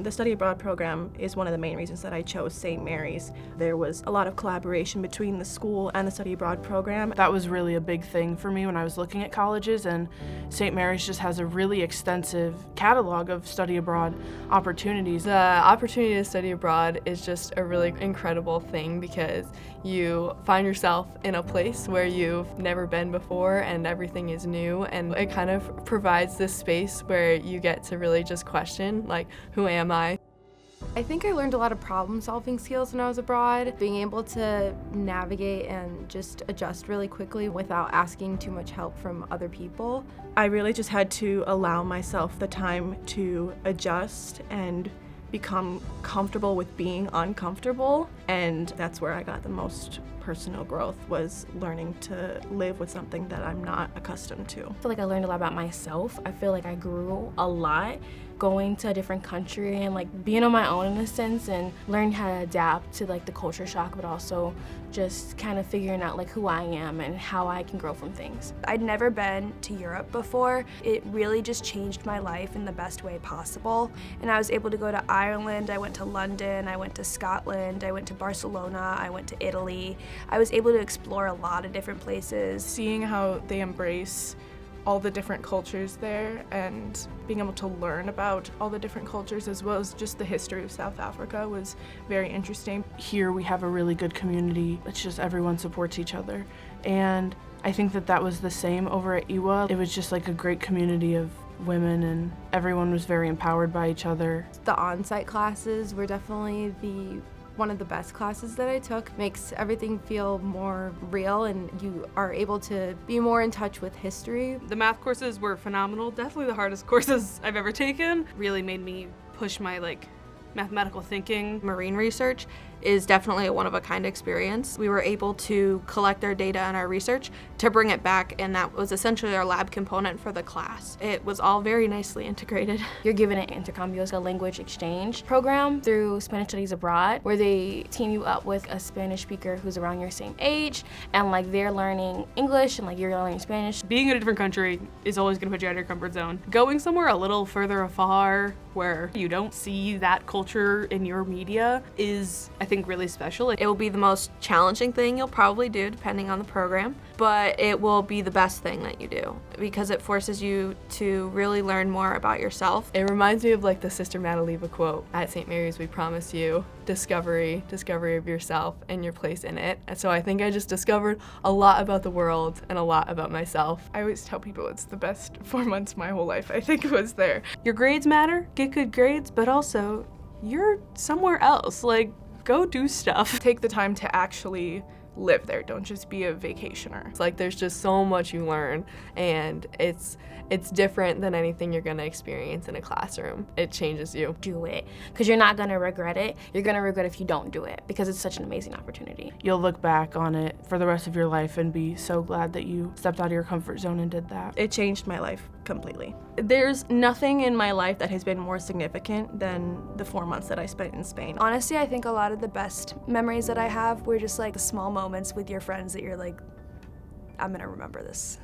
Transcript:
The study abroad program is one of the main reasons that I chose St. Mary's. There was a lot of collaboration between the school and the study abroad program. That was really a big thing for me when I was looking at colleges, and St. Mary's just has a really extensive catalog of study abroad opportunities. The opportunity to study abroad is just a really incredible thing because you find yourself in a place where you've never been before and everything is new, and it kind of provides this space where you get to really just question, like, who am I? I think I learned a lot of problem-solving skills when I was abroad, being able to navigate and just adjust really quickly without asking too much help from other people. I really just had to allow myself the time to adjust and become comfortable with being uncomfortable, and that's where I got the most personal growth, was learning to live with something that I'm not accustomed to. I feel like I learned a lot about myself. I feel like I grew a lot going to a different country and like being on my own in a sense, and learning how to adapt to like the culture shock, but also just kind of figuring out like who I am and how I can grow from things. I'd never been to Europe before. It really just changed my life in the best way possible. And I was able to go to Ireland, I went to London, I went to Scotland, I went to Barcelona, I went to Italy. I was able to explore a lot of different places. Seeing how they embrace all the different cultures there and being able to learn about all the different cultures as well as just the history of South Africa was very interesting. Here we have a really good community. It's just everyone supports each other. And I think that that was the same over at IWA. It was just like a great community of women, and everyone was very empowered by each other. The on-site classes were definitely one of the best classes that I took. Makes everything feel more real, and you are able to be more in touch with history. The math courses were phenomenal. Definitely the hardest courses I've ever taken. Really made me push my mathematical thinking. Marine research is definitely a one-of-a-kind experience. We were able to collect our data and our research to bring it back, and that was essentially our lab component for the class. It was all very nicely integrated. You're given an intercom, a language exchange program through Spanish Studies Abroad, where they team you up with a Spanish speaker who's around your same age, and like they're learning English and like you're learning Spanish. Being in a different country is always going to put you out of your comfort zone. Going somewhere a little further afar where you don't see that culture in your media is, I think, really special. It will be the most challenging thing you'll probably do depending on the program, but it will be the best thing that you do because it forces you to really learn more about yourself. It reminds me of like the Sister Madaleva quote, "At St. Mary's we promise you discovery of yourself and your place in it." And so I think I just discovered a lot about the world and a lot about myself. I always tell people it's the best 4 months of my whole life, I think, was there. Your grades matter, get good grades, but also you're somewhere else. Like, go do stuff. Take the time to actually live there. Don't just be a vacationer. It's like there's just so much you learn, and it's different than anything you're gonna experience in a classroom. It changes you. Do it, because you're not gonna regret it. You're gonna regret if you don't do it, because it's such an amazing opportunity. You'll look back on it for the rest of your life and be so glad that you stepped out of your comfort zone and did that. It changed my life completely. There's nothing in my life that has been more significant than the 4 months that I spent in Spain. Honestly, I think a lot of the best memories that I have were just like the small moments with your friends that you're like, I'm gonna remember this.